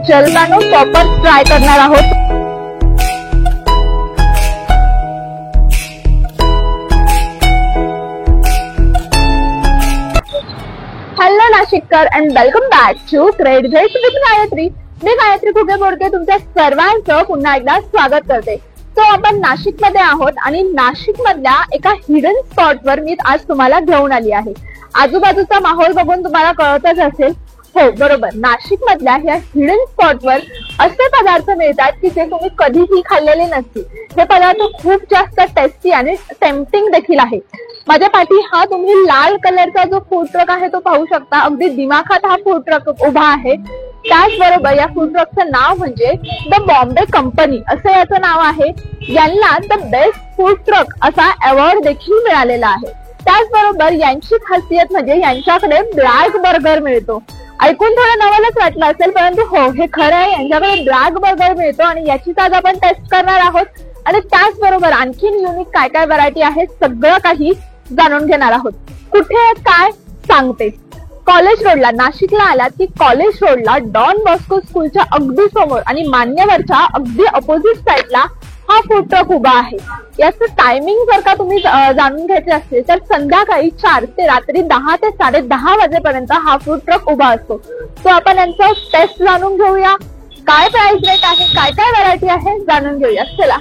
जलपानो poppers try करणार आहोत। Hello नाशिककर अँड वेलकम बॅक टू क्रेड व्हेज विथ गायत्री। मी गायत्री फुगे बोलते, तुमच्या सर्वांचं पुन्हा एकदा स्वागत करते। तो आपण नाशिक मध्ये आहोत आणि नाशिक मधल्या एका हिडन स्पॉट वर मी आज तुम्हाला घेऊन आली आहे। आजूबाजूचा माहोल बघून तुम्हाला कळतच असेल, हो बरोबर, नाशिक मधल्या ह्या हिडन स्पॉट वर असे पदार्थ मिळतात की जे तुम्ही कधीही खाल्लेले नसतील। हे पदार्थ खूप जास्त टेस्टी आणि टेम्पटिंग देखील आहे। माझ्या पाठी हा तुम्ही लाल कलरचा जो फूड ट्रक आहे तो पाहू शकता। अगदी दिमाखात हा फूड ट्रक उभा आहे। त्याचबरोबर या फूड ट्रकचं नाव म्हणजे द बॉम्बे कंपनी असं याचं नाव आहे। यांना द बेस्ट फूड ट्रक असा अवॉर्ड देखील मिळालेला आहे। त्याचबरोबर यांची खासियत म्हणजे यांच्याकडे ब्लॅक बर्गर मिळतो। ऐकून थोडं नवलच वाटलं असेल, परंतु हो हे खरं आहे, यांच्याकडे ब्लॅक बर्गर मिळतो आणि याचीच आज आपण टेस्ट करणार आहोत। आणि त्याचबरोबर आणखीन युनिक काय काय व्हरायटी आहे सगळं काही जाणून घेणार आहोत। कुठे काय सांगते। कॉलेज रोडला, नाशिकला आलात की कॉलेज रोडला डॉन बॉस्को स्कूलच्या अगदी समोर आणि मान्यवरच्या अगदी अपोजिट साईडला हा फूड ट्रक उभा आहे। याचं टायमिंग जर का तुम्ही जाणून घ्यायचे असेल तर संध्याकाळी 4 ते रात्री 10 ते 10:30 वाजेपर्यंत हा फूड ट्रक उभा असतो। तो आपण यांचा टेस्ट जाणून घेऊया, काय प्राइस रेट आहे, काय काय व्हरायटी आहे जाणून घेऊया। चला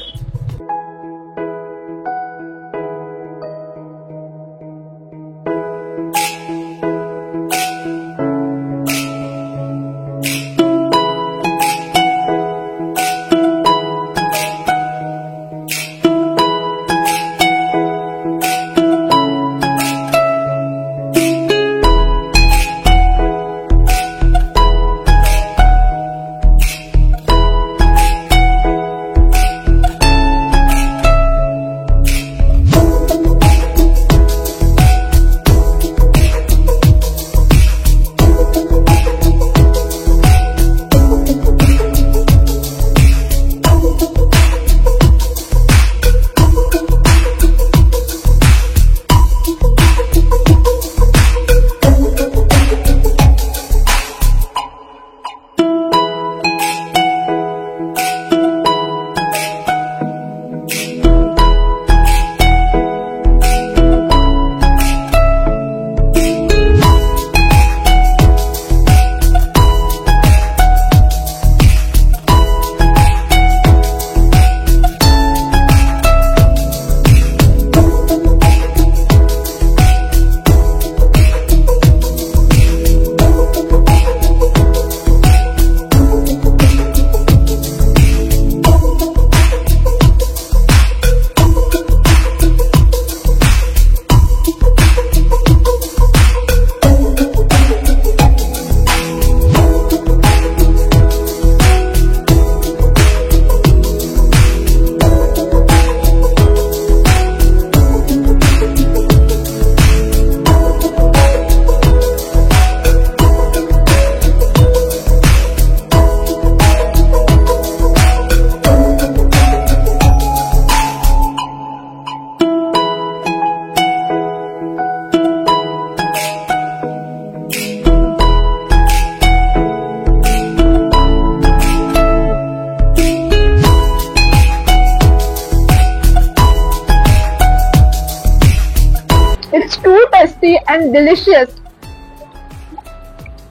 टेस्टी अँड डिलिशियस।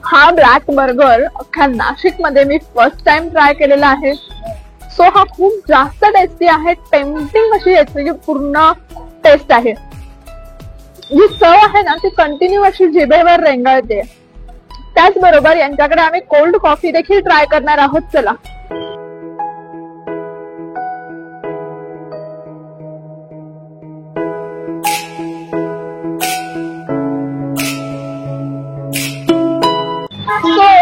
हा ब्लॅक बर्गर अख्ख्या नाशिक मध्ये मी फर्स्ट टाइम ट्राय केलेला आहे। सो हा खूप जास्त टेस्टी आहे, टेम्पटिंग अशी याची पूर्ण टेस्ट आहे। जी चव आहे ना ती कंटिन्यू अशी जिभेवर रेंगाळते। त्याचबरोबर यांच्याकडे आम्ही कोल्ड कॉफी देखील ट्राय करणार आहोत। चला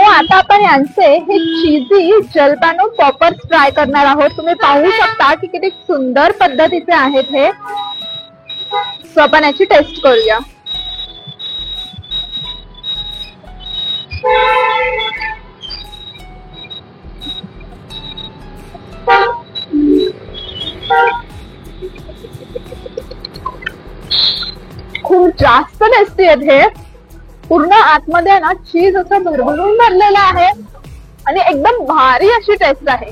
आता आपण यांचे हे चीजी जलपानो पॉपर्स ट्राय करणार आहोत। तुम्ही पाहू शकता की किती सुंदर पद्धतीचे आहेत हे। सो आपण याची टेस्ट करूया। खूप जास्त टेस्टी आहेत हे। पूर्ण आतमध्ये ना चीज असं भरभरून भरलेलं आहे आणि एकदम भारी अशी टेस्ट आहे.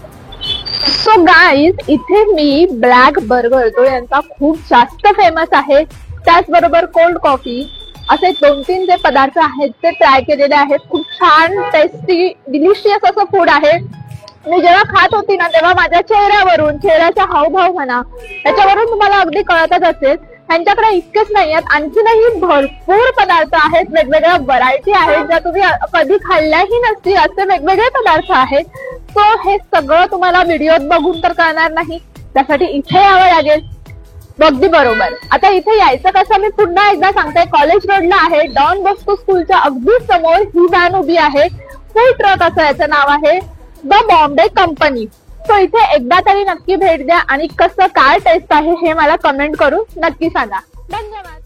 सो गाईज, इथे मी ब्लॅक बर्गर जो यांचा खूप जास्त फेमस आहे, त्याचबरोबर कोल्ड कॉफी असे 2-3 जे पदार्थ आहेत ते ट्राय केलेले आहेत. खूप छान टेस्टी डिलिशियस असं फूड आहे. मी जेव्हा खात होती ना तेव्हा माझ्या चेहऱ्यावरून, चेहऱ्याचा हावभाव म्हणा, त्याच्यावरून तुम्हाला अगदी कळतच असेल. त्यांच्याकडे इतकेच नाही आहेत, आणखीनही भरपूर पदार्थ आहेत, वेगवेगळ्या व्हरायटी आहेत ज्या तुम्ही कधी खाल्ल्याही नसतील असे वेगवेगळे पदार्थ आहेत. सो हे सगळं तुम्हाला व्हिडिओत बघून तर कळणार नाही, त्यासाठी इथे यावं लागेल. अगदी बरोबर. आता इथे यायचं कसं मी पुन्हा एकदा सांगते. कॉलेज रोडला आहे, डॉन बॉस्को स्कूलच्या अगदी समोर ही व्हॅन उभी आहे. फूड ट्रक असं याचं नाव आहे, द बॉम्बे कंपनी. सो इथे एकदा तरी नक्की भेट द्या आणि कसं काय टेस्ट आहे हे मला कमेंट करून नक्की सांगा. धन्यवाद.